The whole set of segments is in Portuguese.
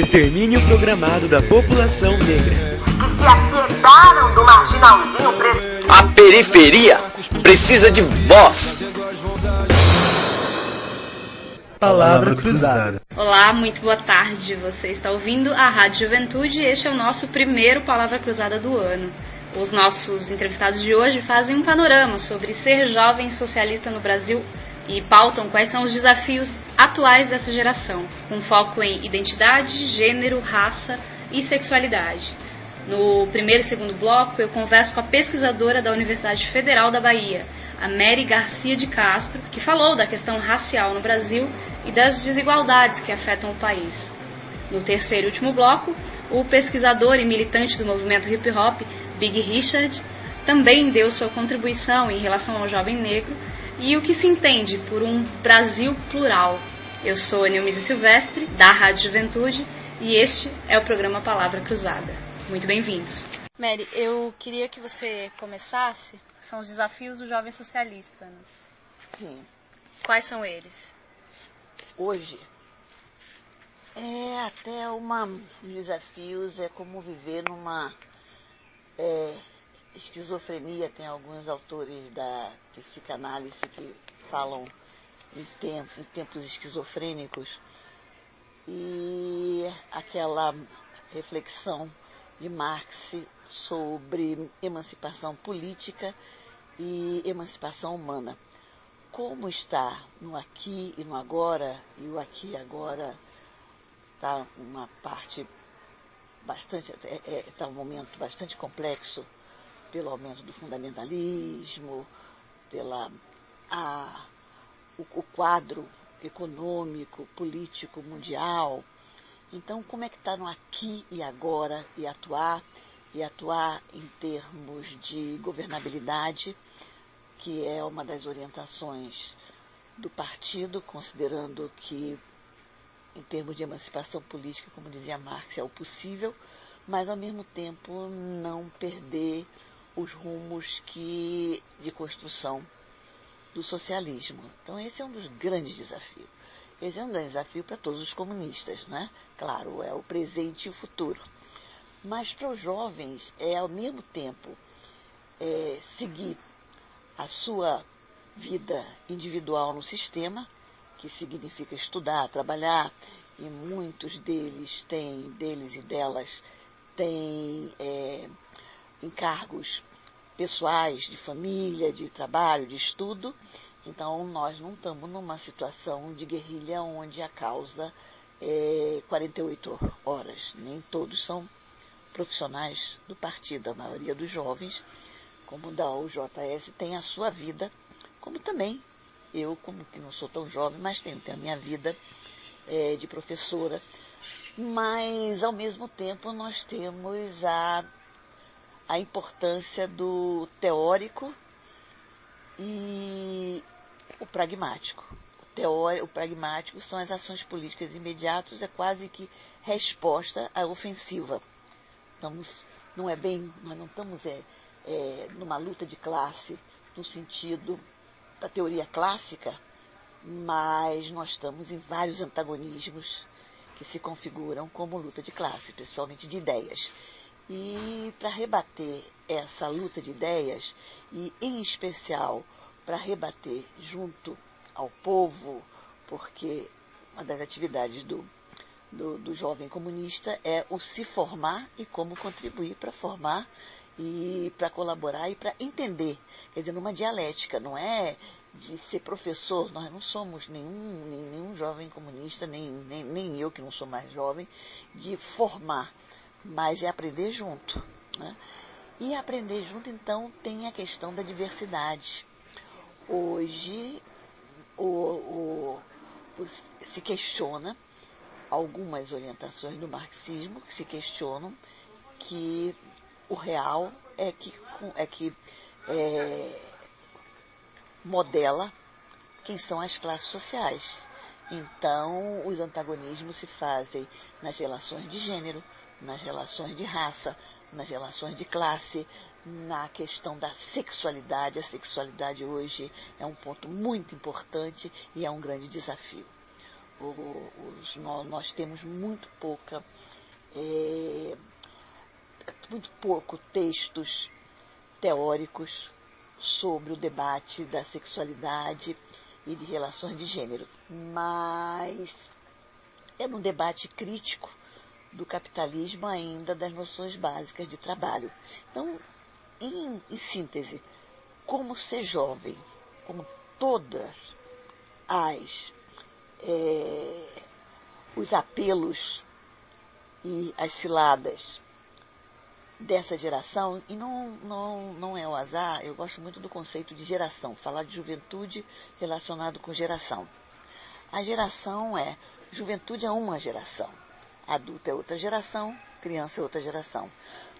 Extermínio programado da população negra. Que se aquedaram do marginalzinho preto. A periferia precisa de voz. Palavra Cruzada. Olá, muito boa tarde. Você está ouvindo a Rádio Juventude e este é o nosso primeiro Palavra Cruzada do ano. Os nossos entrevistados de hoje fazem um panorama sobre ser jovem socialista no Brasil e pautam quais são os desafios atuais dessa geração, com foco em identidade, gênero, raça e sexualidade. No primeiro e segundo bloco, eu converso com a pesquisadora da Universidade Federal da Bahia, a Mary Garcia de Castro, que falou da questão racial no Brasil e das desigualdades que afetam o país. No terceiro e último bloco, o pesquisador e militante do movimento hip-hop, Big Richard, também deu sua contribuição em relação ao jovem negro e o que se entende por um Brasil plural. Eu sou a Nilmísia Silvestre, da Rádio Juventude, e este é o programa Palavra Cruzada. Muito bem-vindos. Mary, eu queria que você começasse. São os desafios do jovem socialista, né? Sim. Quais são eles? Hoje, até desafios é como viver numa esquizofrenia. Tem alguns autores da psicanálise que falam em tempos esquizofrênicos, e aquela reflexão de Marx sobre emancipação política e emancipação humana. Como está no aqui e no agora, e o aqui e agora está uma parte bastante, está um momento bastante complexo, pelo aumento do fundamentalismo, o quadro econômico, político, mundial. Então, como é que está no aqui e agora, e atuar em termos de governabilidade, que é uma das orientações do partido, considerando que, em termos de emancipação política, como dizia Marx, é o possível, mas, ao mesmo tempo, não perder os rumos de construção do socialismo. Então, esse é um dos grandes desafios. Esse é um grande desafio para todos os comunistas, né? Claro, é o presente e o futuro. Mas para os jovens é, ao mesmo tempo, seguir a sua vida individual no sistema, que significa estudar, trabalhar, e muitos deles e delas têm encargos pessoais, de família, de trabalho, de estudo. Então, nós não estamos numa situação de guerrilha onde a causa é 48 horas. Nem todos são profissionais do partido. A maioria dos jovens, como da UJS, tem a sua vida, como também eu, como que não sou tão jovem, mas tenho a minha vida de professora. Mas, ao mesmo tempo, nós temos a importância do teórico e o pragmático. O pragmático são as ações políticas imediatas, é quase que resposta à ofensiva. Nós não estamos numa luta de classe no sentido da teoria clássica, mas nós estamos em vários antagonismos que se configuram como luta de classe, principalmente de ideias. E para rebater essa luta de ideias, e em especial para rebater junto ao povo, porque uma das atividades do jovem comunista é o se formar e como contribuir para formar e para colaborar e para entender. Quer dizer, numa dialética, não é de ser professor. Nós não somos nenhum jovem comunista, nem eu que não sou mais jovem, de formar, mas é aprender junto, né? E aprender junto, então, tem a questão da diversidade. Hoje, se questiona algumas orientações do marxismo, que se questionam que o real é que modela quem são as classes sociais. Então, os antagonismos se fazem nas relações de gênero, nas relações de raça, nas relações de classe, na questão da sexualidade. A sexualidade hoje é um ponto muito importante e é um grande desafio. Nós temos muito pouco textos teóricos sobre o debate da sexualidade e de relações de gênero. Mas é um debate crítico do capitalismo ainda, das noções básicas de trabalho. Então, em síntese, como ser jovem, como todas os apelos e as ciladas dessa geração, e não é o azar, eu gosto muito do conceito de geração, falar de juventude relacionado com geração. A geração juventude é uma geração, adulto é outra geração, criança é outra geração.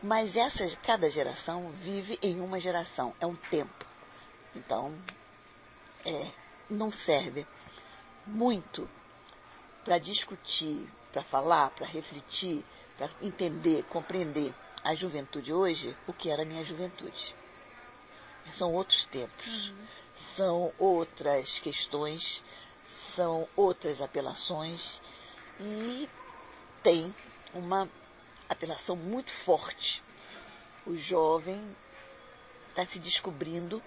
Mas cada geração vive em uma geração, é um tempo. Então, não serve muito para discutir, para falar, para refletir, para entender, compreender a juventude hoje, o que era a minha juventude. São outros tempos, são outras questões, são outras apelações e tem uma apelação muito forte. O jovem está se descobrindo,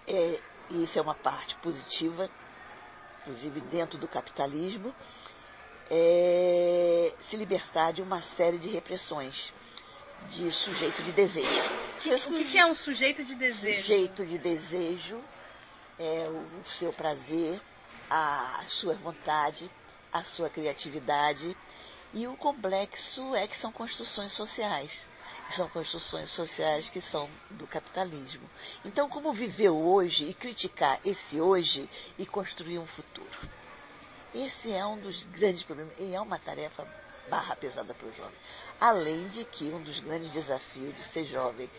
e isso é uma parte positiva, inclusive dentro do capitalismo, se libertar de uma série de repressões de sujeito de desejo. O que é um sujeito de desejo? Sujeito de desejo é o seu prazer, a sua vontade, a sua criatividade, e o complexo é que são construções sociais. São construções sociais que são do capitalismo. Então, como viver hoje e criticar esse hoje e construir um futuro? Esse é um dos grandes problemas, e é uma tarefa pesada para o jovem. Além de que um dos grandes desafios de ser jovem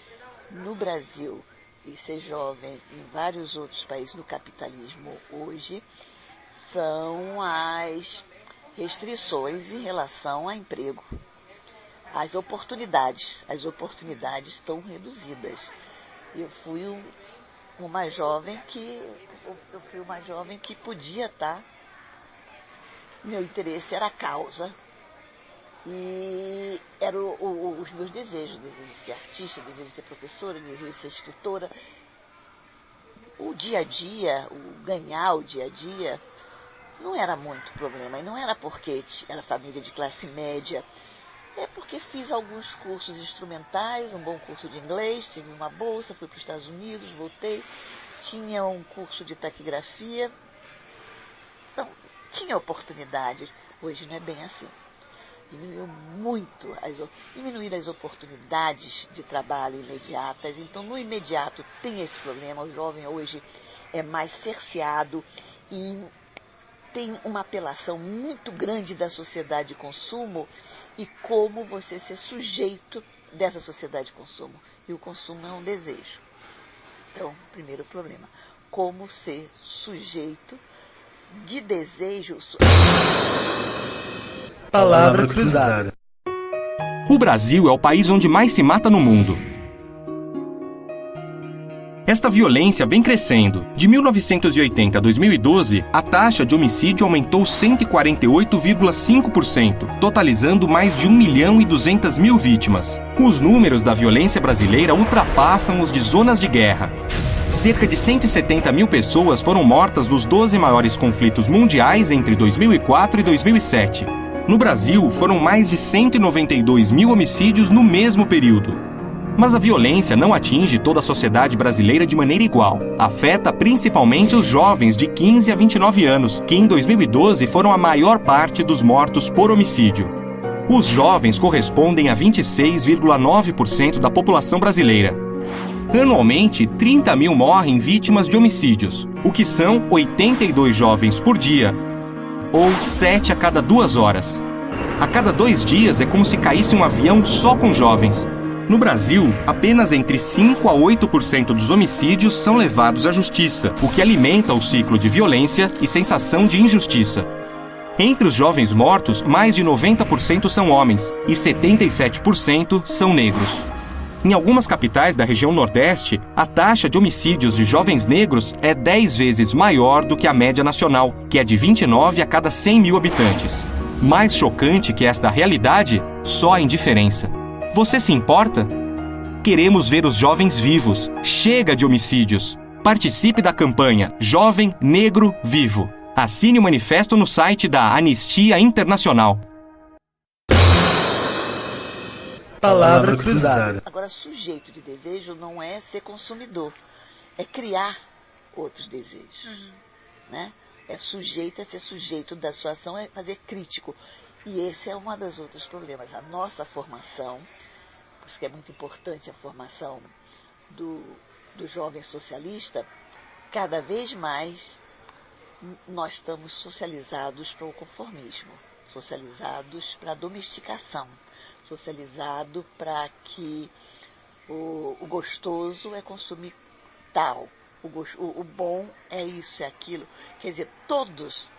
no Brasil e ser jovem em vários outros países no capitalismo hoje são as restrições em relação a emprego. As oportunidades estão reduzidas. Eu fui uma jovem que podia estar. Meu interesse era a causa e eram os meus desejos. Desejo de ser artista, desejo de ser professora, desejo de ser escritora. O dia a dia, ganhar o dia a dia, não era muito problema. E não era porque era família de classe média. É porque fiz alguns cursos instrumentais, um bom curso de inglês, tive uma bolsa, fui para os Estados Unidos, voltei, tinha um curso de taquigrafia. Então, tinha oportunidade. Hoje não é bem assim. Diminuiu muito, diminuíram as oportunidades de trabalho imediatas. Então, no imediato tem esse problema. O jovem hoje é mais cerceado e tem uma apelação muito grande da sociedade de consumo e como você ser sujeito dessa sociedade de consumo. E o consumo é um desejo. Então, primeiro problema, como ser sujeito de desejo. Palavra cruzada. O Brasil é o país onde mais se mata no mundo. Esta violência vem crescendo. De 1980 a 2012, a taxa de homicídio aumentou 148,5%, totalizando mais de 1.200.000 vítimas. Os números da violência brasileira ultrapassam os de zonas de guerra. Cerca de 170.000 pessoas foram mortas nos 12 maiores conflitos mundiais entre 2004 e 2007. No Brasil, foram mais de 192.000 homicídios no mesmo período. Mas a violência não atinge toda a sociedade brasileira de maneira igual. Afeta principalmente os jovens de 15 a 29 anos, que em 2012 foram a maior parte dos mortos por homicídio. Os jovens correspondem a 26,9% da população brasileira. Anualmente, 30.000 morrem vítimas de homicídios, o que são 82 jovens por dia, ou 7 a cada 2 horas. A cada 2 dias é como se caísse um avião só com jovens. No Brasil, apenas entre 5 a 8% dos homicídios são levados à justiça, o que alimenta o ciclo de violência e sensação de injustiça. Entre os jovens mortos, mais de 90% são homens e 77% são negros. Em algumas capitais da região Nordeste, a taxa de homicídios de jovens negros é 10 vezes maior do que a média nacional, que é de 29 a cada 100 mil habitantes. Mais chocante que esta realidade, só a indiferença. Você se importa? Queremos ver os jovens vivos. Chega de homicídios. Participe da campanha Jovem Negro Vivo. Assine o manifesto no site da Anistia Internacional. Palavra cruzada. Agora, sujeito de desejo não é ser consumidor, é criar outros desejos. Né? É ser sujeito da sua ação, é fazer crítico. E esse é um dos outros problemas. A nossa formação, por isso que é muito importante a formação do jovem socialista, cada vez mais nós estamos socializados para o conformismo, socializados para a domesticação, socializado para que o gostoso é consumir tal, o bom é isso, é aquilo. Quer dizer, todos,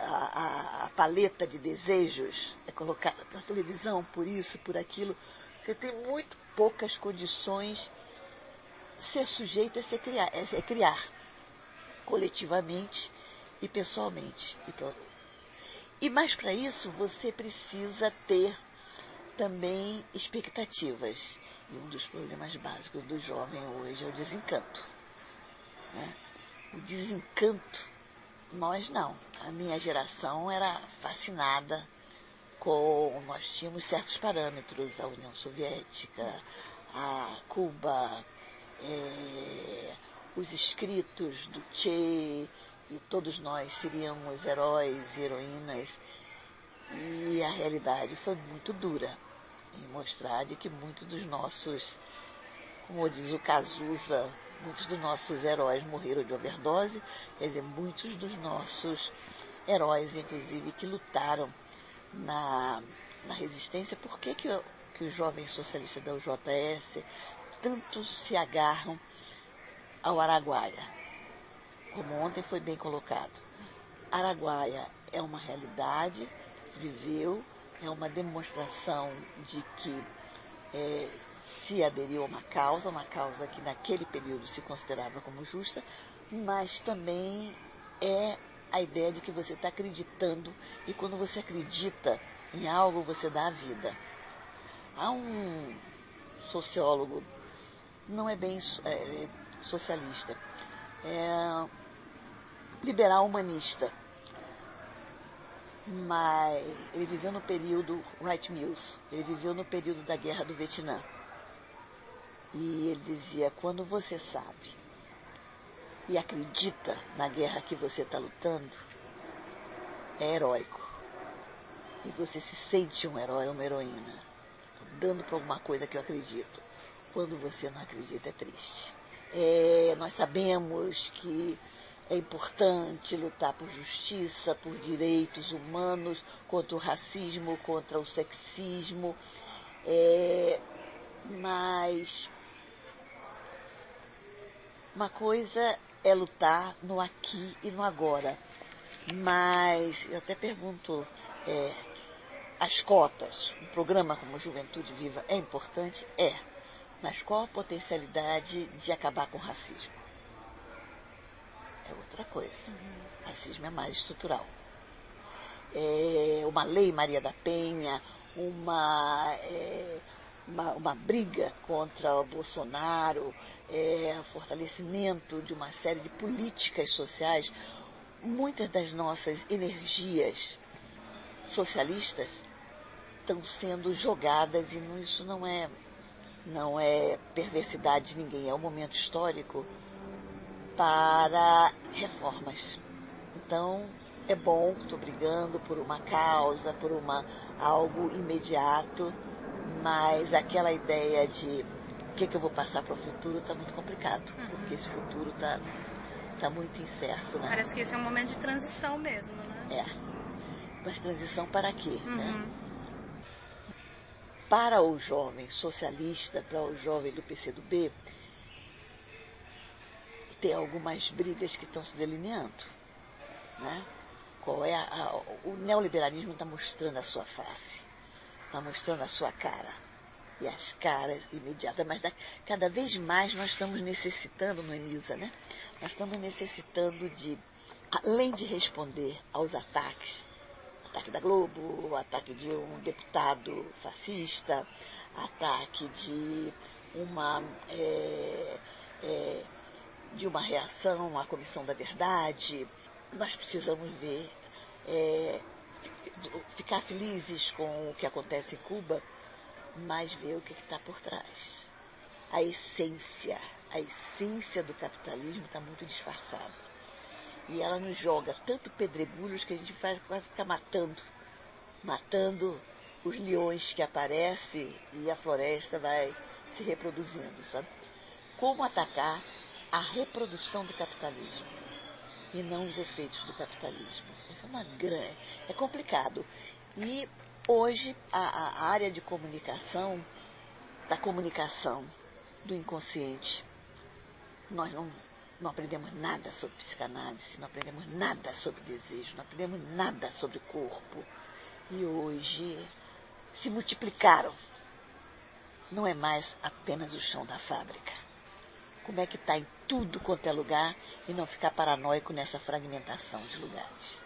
a paleta de desejos é colocada na televisão por isso, por aquilo, porque tem muito poucas condições. Ser sujeito é criar coletivamente e pessoalmente. E mais para isso, você precisa ter também expectativas. E um dos problemas básicos do jovem hoje é o desencanto. Né? O desencanto, nós não. A minha geração era fascinada com... Nós tínhamos certos parâmetros, a União Soviética, a Cuba, os escritos do Che, e todos nós seríamos heróis e heroínas. E a realidade foi muito dura em mostrar de que muitos dos nossos, como diz o Cazuza, muitos dos nossos heróis morreram de overdose, quer dizer, muitos dos nossos heróis, inclusive, que lutaram na resistência. Por que os jovens socialistas da UJS tanto se agarram ao Araguaia? Como ontem foi bem colocado, Araguaia é uma realidade, viveu, é uma demonstração de que se aderiu a uma causa que naquele período se considerava como justa, mas também é a ideia de que você está acreditando, e quando você acredita em algo, você dá a vida. Há um sociólogo, não é bem socialista, é liberal humanista, mas ele viveu no período Wright Mills, ele viveu no período da Guerra do Vietnã. E ele dizia, quando você sabe e acredita na guerra que você está lutando, é heróico. E você se sente um herói, uma heroína, dando para alguma coisa que eu acredito. Quando você não acredita, é triste. Nós sabemos que é importante lutar por justiça, por direitos humanos, contra o racismo, contra o sexismo, mas uma coisa é lutar no aqui e no agora. Mas eu até pergunto, as cotas, um programa como Juventude Viva é importante? É. Mas qual a potencialidade de acabar com o racismo? É outra coisa. Racismo é mais estrutural. Uma lei Maria da Penha, uma briga contra o Bolsonaro, fortalecimento de uma série de políticas sociais. Muitas das nossas energias socialistas estão sendo jogadas, e isso não é perversidade de ninguém, é um momento histórico para reformas. Então, é bom, estou brigando por uma causa, por algo imediato, mas aquela ideia de o que eu vou passar para o futuro está muito complicado, porque esse futuro está muito incerto. Né? Parece que esse é um momento de transição mesmo, né? Mas transição para quê? Né? Para o jovem socialista, para o jovem do PCdoB, tem algumas brigas que estão se delineando. Né? O neoliberalismo está mostrando a sua face, está mostrando a sua cara. e as caras imediatas, mas cada vez mais nós estamos necessitando, Noemisa, né? Nós estamos necessitando de, além de responder aos ataque da Globo, ataque de um deputado fascista, ataque de uma reação à Comissão da Verdade, nós precisamos ver, ficar felizes com o que acontece em Cuba, mas ver o que está por trás. A essência do capitalismo está muito disfarçada. E ela nos joga tanto pedregulhos que a gente vai quase ficar matando os leões que aparecem e a floresta vai se reproduzindo, sabe? Como atacar a reprodução do capitalismo e não os efeitos do capitalismo? Isso é complicado. E hoje a área de comunicação, da comunicação do inconsciente, nós não aprendemos nada sobre psicanálise, não aprendemos nada sobre desejo, não aprendemos nada sobre corpo. E hoje se multiplicaram. Não é mais apenas o chão da fábrica. Como é que está em tudo quanto é lugar e não ficar paranoico nessa fragmentação de lugares.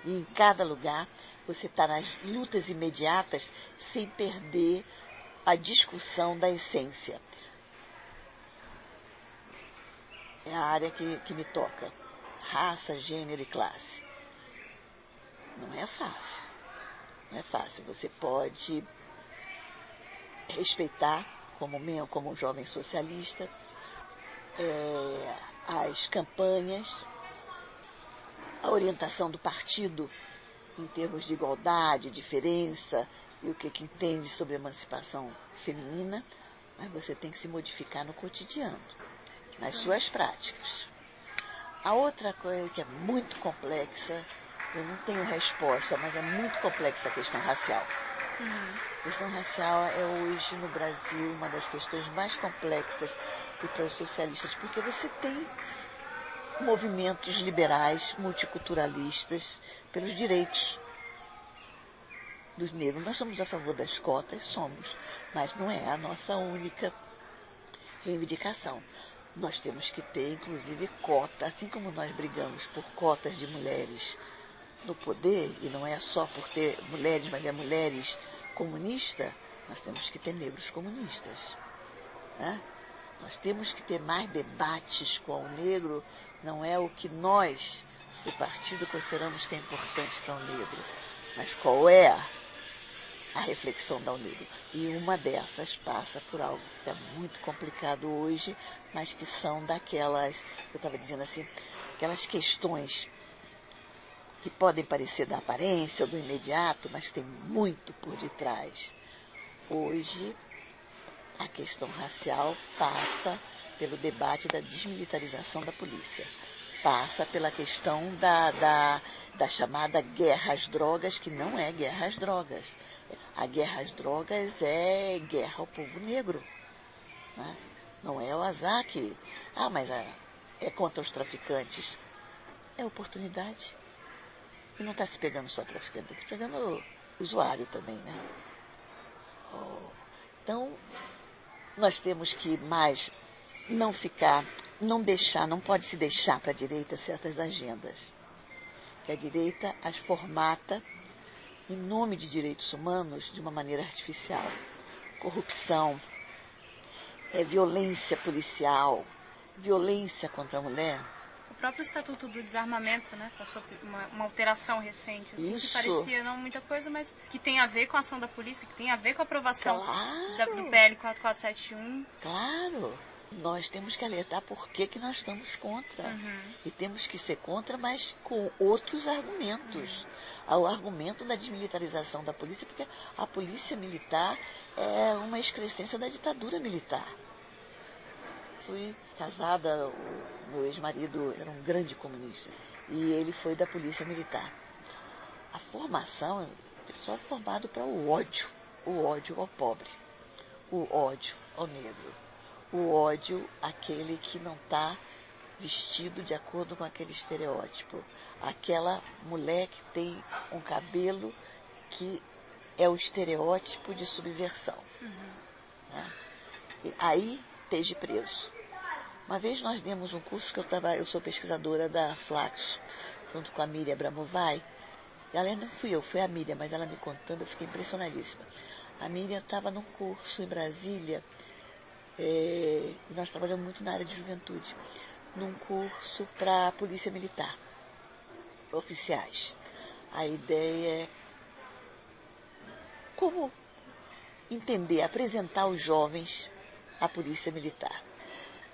E em cada lugar você está nas lutas imediatas sem perder a discussão da essência. É a área que me toca. Raça, gênero e classe. Não é fácil. Não é fácil. Você pode respeitar, como um jovem socialista, as campanhas, a orientação do partido em termos de igualdade, diferença e o que entende sobre emancipação feminina, mas você tem que se modificar no cotidiano, nas suas práticas. A outra coisa que é muito complexa, eu não tenho resposta, mas é muito complexa a questão racial. A questão racial é hoje no Brasil uma das questões mais complexas e para os socialistas, porque você tem movimentos liberais, multiculturalistas, pelos direitos dos negros. Nós somos a favor das cotas, somos, mas não é a nossa única reivindicação. Nós temos que ter, inclusive, cota, assim como nós brigamos por cotas de mulheres no poder, e não é só por ter mulheres, mas é mulheres comunistas, nós temos que ter negros comunistas. Né? Nós temos que ter mais debates com o negro, não é o que nós, do partido, consideramos que é importante para o negro, mas qual é a reflexão da negro. E uma dessas passa por algo que é muito complicado hoje, mas que são daquelas, eu estava dizendo assim, aquelas questões que podem parecer da aparência ou do imediato, mas que tem muito por detrás. Hoje, a questão racial passa pelo debate da desmilitarização da polícia. Passa pela questão da chamada guerra às drogas, que não é guerra às drogas. A guerra às drogas é guerra ao povo negro. Né? Não é o azar que... mas é contra os traficantes. É oportunidade. E não está se pegando só traficante, está se pegando o usuário também, né? Então, nós temos que mais não pode se deixar para a direita certas agendas. Que a direita as formata em nome de direitos humanos de uma maneira artificial. Corrupção, violência policial, violência contra a mulher. O próprio Estatuto do Desarmamento, né, passou uma alteração recente, assim, que parecia não muita coisa, mas que tem a ver com a ação da polícia, que tem a ver com a aprovação do PL 4471. Claro! Nós temos que alertar por que nós estamos contra. E temos que ser contra, mas com outros argumentos. O argumento da desmilitarização da polícia, porque a polícia militar é uma excrescência da ditadura militar. Fui casada, o meu ex-marido era um grande comunista, e ele foi da polícia militar. A formação é só formado para o ódio ao pobre, o ódio ao negro, o ódio àquele que não está vestido de acordo com aquele estereótipo, aquela mulher que tem um cabelo que é o estereótipo de subversão. né? E aí esteja preso. Uma vez nós demos um curso que eu sou pesquisadora da Flaxo, junto com a Miriam Abramovay. Ela não fui eu, foi a Miriam, mas ela me contando, eu fiquei impressionadíssima. A Miriam estava num curso em Brasília, nós trabalhamos muito na área de juventude, num curso para a Polícia Militar, oficiais. A ideia é como entender, apresentar os jovens à Polícia Militar.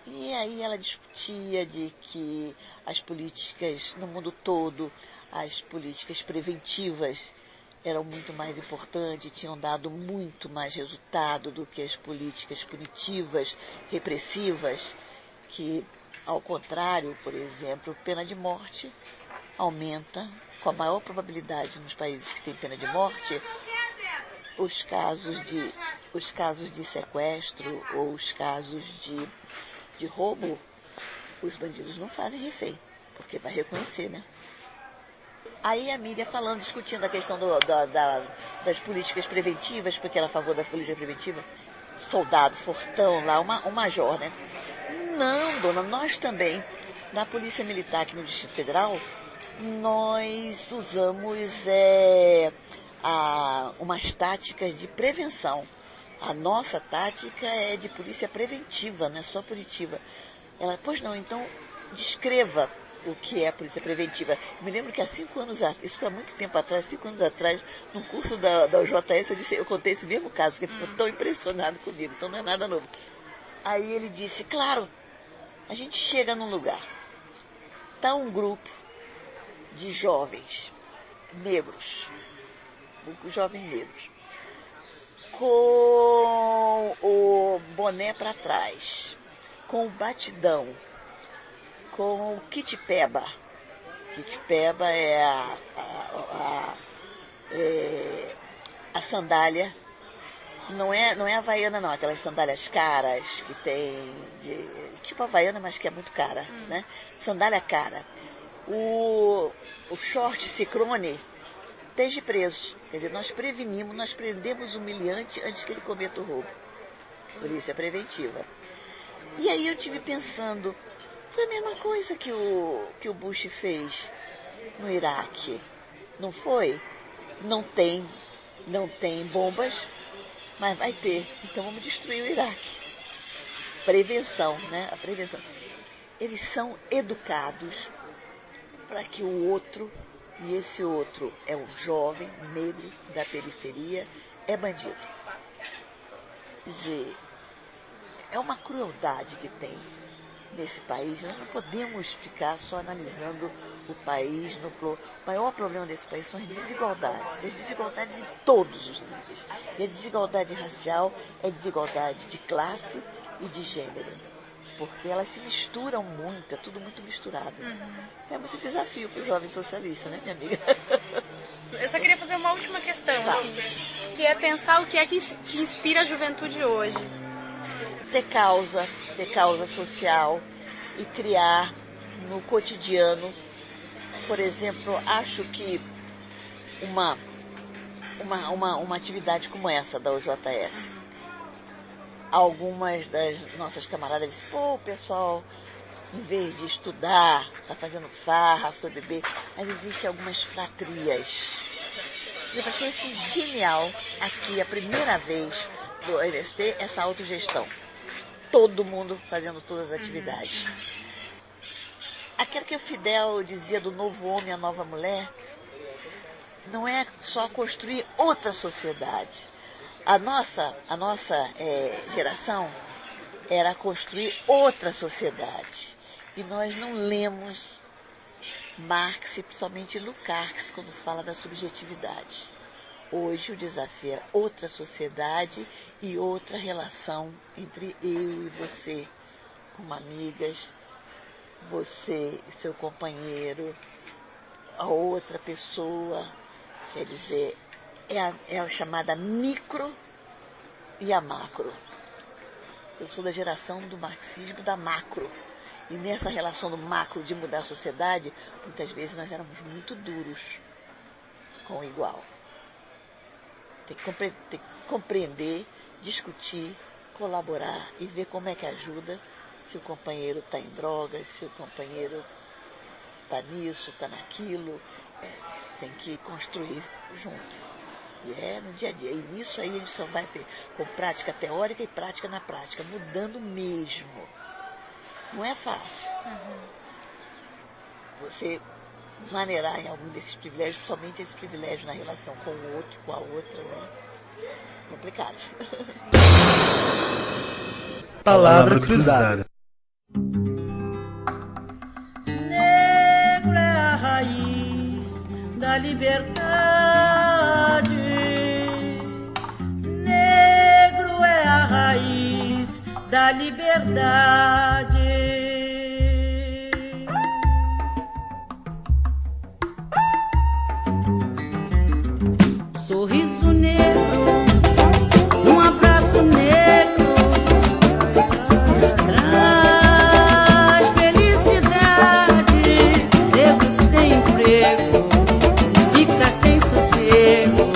E aí ela discutia de que as políticas no mundo todo, as políticas preventivas eram muito mais importantes, tinham dado muito mais resultado do que as políticas punitivas, repressivas, que, ao contrário, por exemplo, pena de morte aumenta, com a maior probabilidade nos países que têm pena de morte, os casos de sequestro ou os casos de roubo, os bandidos não fazem refém, porque vai reconhecer, né? Aí a Miriam falando, discutindo a questão das políticas preventivas, porque ela é a favor da política preventiva, soldado, fortão lá, um major, né? Não, dona, nós também, na Polícia Militar aqui no Distrito Federal, nós usamos umas táticas de prevenção. A nossa tática é de polícia preventiva, não é só punitiva. Ela, pois não, então descreva o que é a polícia preventiva. Me lembro que há 5 anos, isso foi há muito tempo atrás, 5 anos atrás, num curso da UJS, eu contei esse mesmo caso, que ele ficou tão impressionado comigo, então não é nada novo. Aí ele disse, claro, a gente chega num lugar, está um grupo de jovens negros, jovens negros, com o boné para trás, com o batidão, com o kitpeba. Kitpeba é a sandália, não é havaiana não, aquelas sandálias caras que tem, tipo havaiana, mas que é muito cara, né? Sandália cara. O short ciclone esteja preso. Quer dizer, nós prendemos o humilhante antes que ele cometa o roubo. Polícia preventiva. E aí eu tive pensando, foi a mesma coisa que o Bush fez no Iraque. Não foi? Não tem bombas, mas vai ter. Então vamos destruir o Iraque. Prevenção, né? A prevenção. Eles são educados para que o outro, e esse outro é um jovem negro da periferia, é bandido. Quer dizer, é uma crueldade que tem nesse país. Nós não podemos ficar só analisando o país. O maior problema desse país são as desigualdades em todos os níveis. E a desigualdade racial é desigualdade de classe e de gênero. Porque elas se misturam muito, é tudo muito misturado. É muito desafio para o jovem socialista, né, minha amiga? Eu só queria fazer uma última questão, assim, que é pensar o que é que inspira a juventude hoje. Ter causa social e criar no cotidiano. Por exemplo, acho que uma atividade como essa da UJS, algumas das nossas camaradas dizem, pô, o pessoal, em vez de estudar, está fazendo farra, foi beber, mas existem algumas fratrias. Eu achei assim genial aqui, a primeira vez do MST, essa autogestão. Todo mundo fazendo todas as atividades. Aquilo que o Fidel dizia do novo homem, a nova mulher, não é só construir outra sociedade. A nossa geração era construir outra sociedade. E nós não lemos Marx e principalmente Lukács quando fala da subjetividade. Hoje o desafio é outra sociedade e outra relação entre eu e você, como amigas, você e seu companheiro, a outra pessoa, quer dizer, é a chamada micro e a macro. Eu sou da geração do marxismo da macro. E nessa relação do macro de mudar a sociedade, muitas vezes nós éramos muito duros com o igual. Tem que compreender, discutir colaborar e ver como é que ajuda, se o companheiro está em drogas, se o companheiro está nisso, está naquilo, tem que construir juntos. E é no dia a dia. E nisso aí a gente só vai ver com prática teórica e prática na prática, mudando mesmo. Não é fácil. Você maneirar em algum desses privilégios, principalmente esse privilégio na relação com o outro, com a outra, né? Complicado. Palavra cruzada. Negro é a raiz da liberdade. Negro é a raiz da liberdade. Sorriso negro, um abraço negro, traz felicidade. Negro sem emprego, fica sem sossego.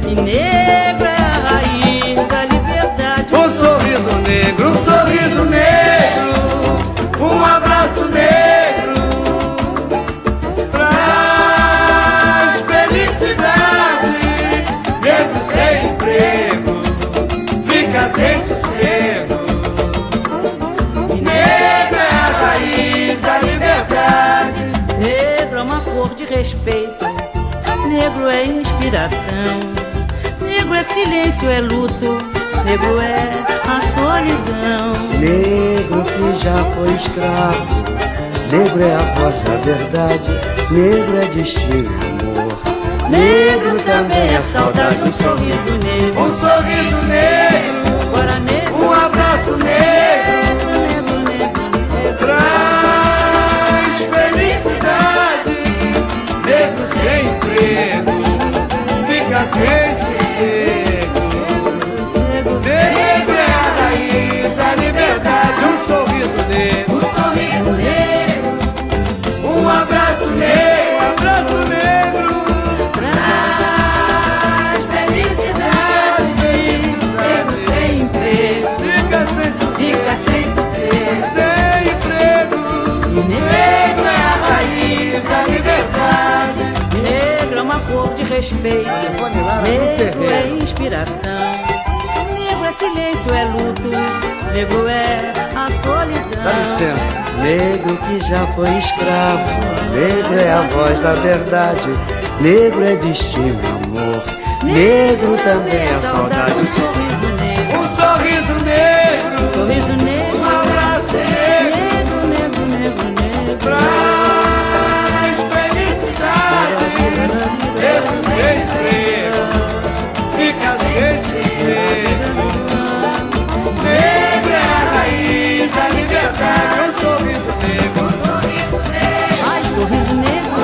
E negro é a raiz da liberdade. Um sorriso negro, um abraço negro, traz felicidade. Negro sem emprego, fica sem sossego. E negro é a raiz da liberdade. Negro é uma cor de respeito, negro é inspiração. Negro é silêncio, é luto, negro é a solidão. Negro que já foi escravo, negro é a voz da verdade, negro é destino e amor. Negro também é saudade, um sorriso negro, Um sorriso negro, agora negro, um abraço negro, negro, negro, negro. traz felicidade. Negro sem emprego, fica sem sossego. Negro é a raiz da liberdade. Um sorriso negro, um abraço negro, Traz felicidade. Negro sem emprego, fica sem fica sem sossego. sem emprego. E Negro é a raiz da liberdade. negro é uma cor de respeito, negro é inspiração. Negro é silêncio, é luto, negro é a solidão. Dá licença. Negro que já foi escravo, negro é a voz da verdade, negro é destino e amor. Negro também é saudade. Um sorriso negro, Um sorriso negro, sorriso negro, um abraço negro, negro, negro, negro, negro. traz felicidade. Negro sem emprego, fica sem sossego. Negro é a raiz da liberdade. Um sorriso negro, Ai, sorriso negro,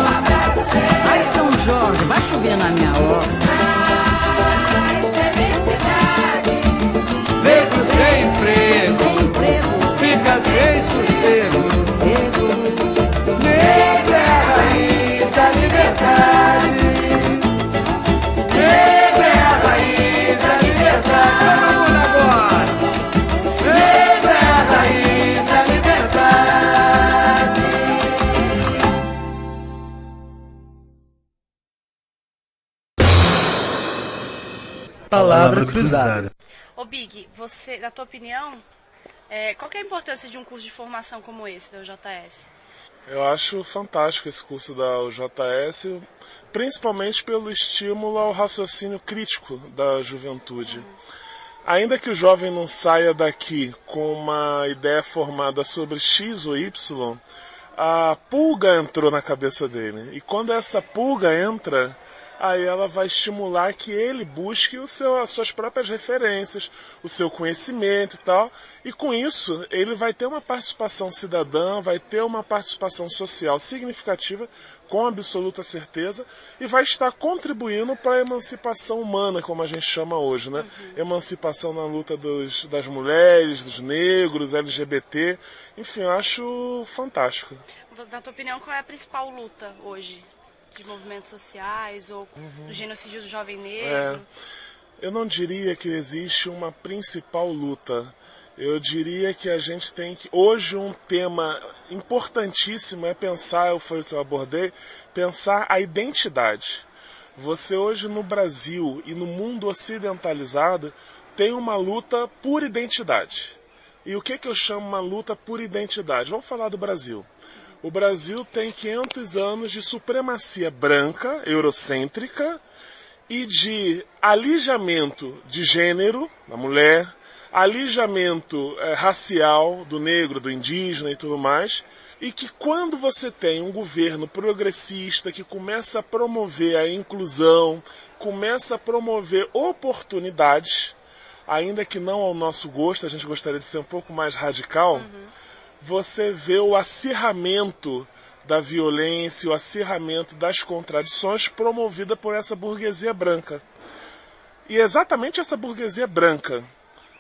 ai, São Jorge, vai chover na minha horta. negro sem emprego, fica sem sossego. Negro é a raiz da liberdade. Negro é a raiz da liberdade. Todo mundo agora. Negro é a raiz da liberdade. Palavra cruzada. Ô Big, você, na tua opinião, qual que é a importância de um curso de formação como esse da UJS? Eu acho fantástico esse curso da UJS, principalmente pelo estímulo ao raciocínio crítico da juventude. Ainda que o jovem não saia daqui com uma ideia formada sobre X ou Y, a pulga entrou na cabeça dele. E quando essa pulga entra, aí ela vai estimular que ele busque as suas próprias referências, o seu conhecimento e tal. E com isso, ele vai ter uma participação cidadã, vai ter uma participação social significativa, com absoluta certeza, e vai estar contribuindo para a emancipação humana, como a gente chama hoje, né? Emancipação na luta das mulheres, dos negros, LGBT, enfim, eu acho fantástico. Na tua opinião, qual é a principal luta hoje? De movimentos sociais ou do genocídio do jovem negro? Eu não diria que existe uma principal luta. Eu diria que a gente tem que... Hoje um tema importantíssimo é pensar, foi o que eu abordei, pensar a identidade. Você hoje no Brasil e no mundo ocidentalizado tem uma luta por identidade. E o que eu chamo uma luta por identidade? Vamos falar do Brasil. O Brasil tem 500 anos de supremacia branca, eurocêntrica, e de alijamento de gênero da mulher, alijamento racial do negro, do indígena e tudo mais, e que quando você tem um governo progressista que começa a promover a inclusão, começa a promover oportunidades, ainda que não ao nosso gosto, a gente gostaria de ser um pouco mais radical, você vê o acirramento da violência, o acirramento das contradições promovida por essa burguesia branca. E exatamente essa burguesia branca,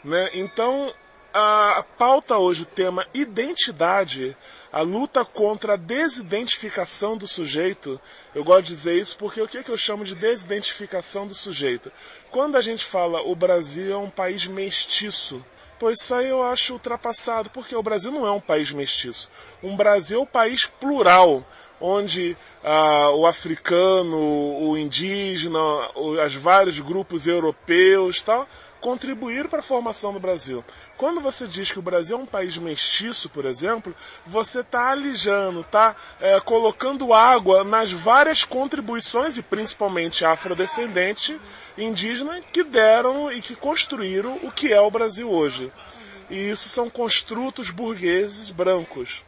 né? Então, a pauta hoje, o tema identidade, a luta contra a desidentificação do sujeito, eu gosto de dizer isso porque o que eu chamo de desidentificação do sujeito? Quando a gente fala o Brasil é um país mestiço, pois isso aí eu acho ultrapassado, porque o Brasil não é um país mestiço. Um Brasil é um país plural, onde o africano, o indígena, os vários grupos europeus tal, contribuíram para a formação do Brasil. Quando você diz que o Brasil é um país mestiço, por exemplo, você está alijando, está colocando água nas várias contribuições, e principalmente afrodescendente, indígena, que deram e que construíram o que é o Brasil hoje. E isso são construtos burgueses brancos.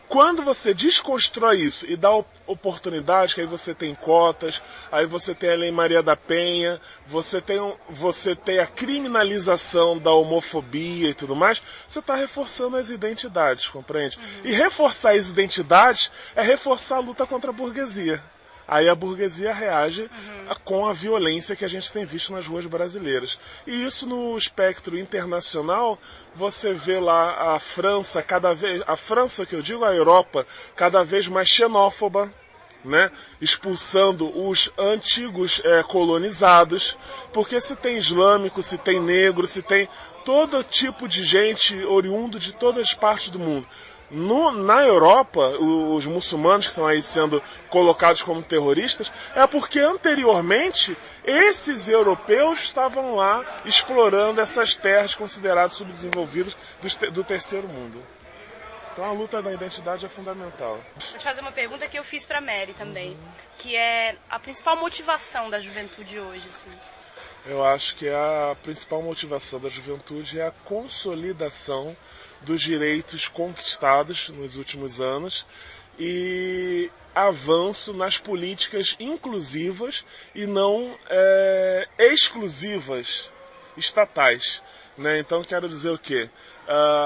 Quando você desconstrói isso e dá oportunidade, que aí você tem cotas, aí você tem a Lei Maria da Penha, você tem a criminalização da homofobia e tudo mais, você está reforçando as identidades, compreende? E reforçar as identidades é reforçar a luta contra a burguesia. Aí a burguesia reage com a violência que a gente tem visto nas ruas brasileiras. E isso no espectro internacional, você vê lá a França, a França que eu digo, a Europa, cada vez mais xenófoba, né? Expulsando os antigos colonizados, porque se tem islâmico, se tem negro, se tem todo tipo de gente oriundo de todas as partes do mundo. Na Europa, os muçulmanos que estão aí sendo colocados como terroristas, é porque anteriormente esses europeus estavam lá explorando essas terras consideradas subdesenvolvidas do terceiro mundo. Então a luta da identidade é fundamental. Vou te fazer uma pergunta que eu fiz para a Mary também, que é a principal motivação da juventude hoje, assim. Eu acho que a principal motivação da juventude é a consolidação dos direitos conquistados nos últimos anos e avanço nas políticas inclusivas e não exclusivas estatais, né? Então quero dizer o quê?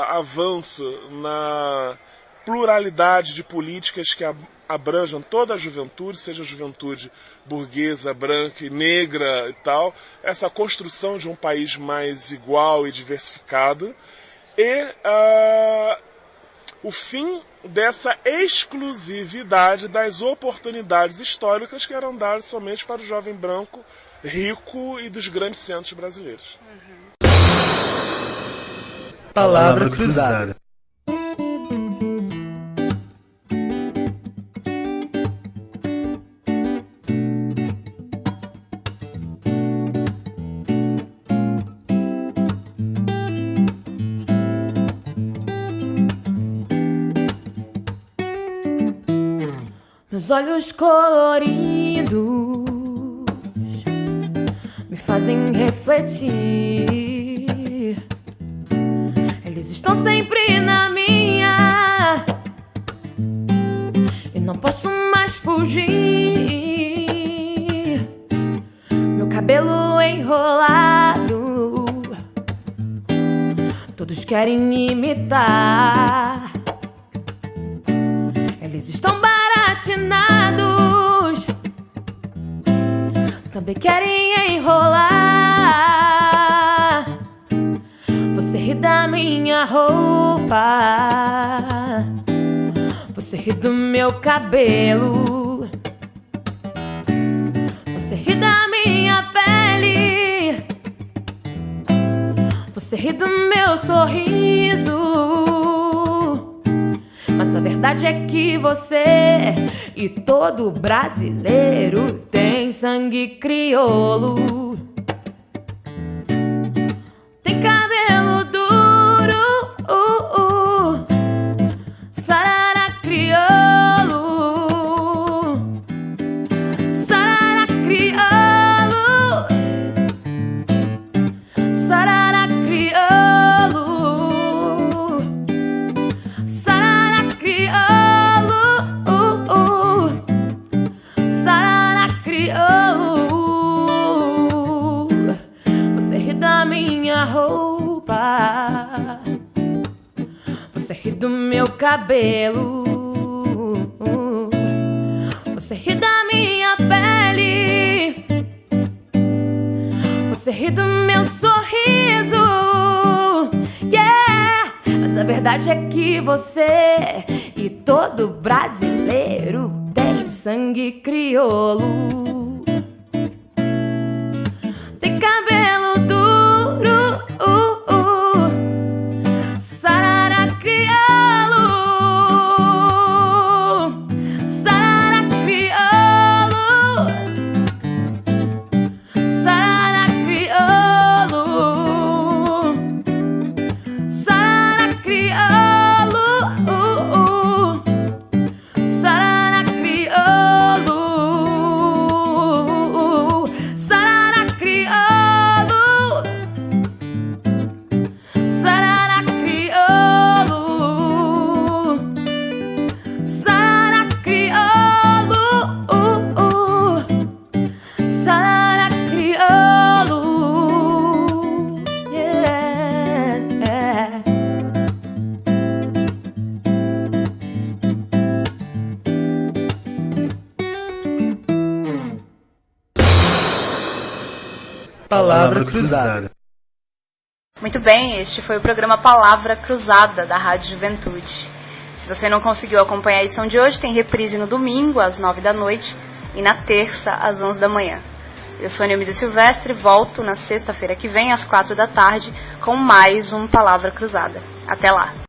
Avanço na pluralidade de políticas que abranjam toda a juventude, seja a juventude burguesa, branca e negra e tal, essa construção de um país mais igual e diversificado, e o fim dessa exclusividade das oportunidades históricas que eram dadas somente para o jovem branco, rico e dos grandes centros brasileiros. Palavra cruzada. Meus olhos coloridos me fazem refletir. Eles estão sempre na minha e não posso mais fugir. Meu cabelo enrolado, todos querem imitar. Eles estão baratinados, também querem enrolar. Você ri da minha roupa, você ri do meu cabelo, você ri da minha pele, Você ri do meu sorriso, mas a verdade é que você e todo brasileiro tem sangue crioulo. Tem cabelo duro, sarara crioulo, sarara crioulo, sarara crioulo, sarara crioulo, sarara crioulo. Você ri da minha roupa, você ri do meu cabelo, você ri da minha pele, você ri do meu sorriso, yeah! Mas a verdade é que você e todo brasileiro tem sangue crioulo. Tem cabelo duro, sarara crioulo, sarara crioulo, sarara crioulo, sarara crioulo, sarara crioulo, sarara crioulo, sarara crioulo, sarara crioulo, sarara crioulo, yeah. Palavra Cruzada. Muito bem, este foi o programa Palavra Cruzada da Rádio Juventude. Se você não conseguiu acompanhar a edição de hoje, tem reprise no domingo às 9 da noite e na terça às 11 da manhã. Eu sou a Neumísia Silvestre, volto na sexta-feira que vem às 4 da tarde com mais um Palavra Cruzada. Até lá!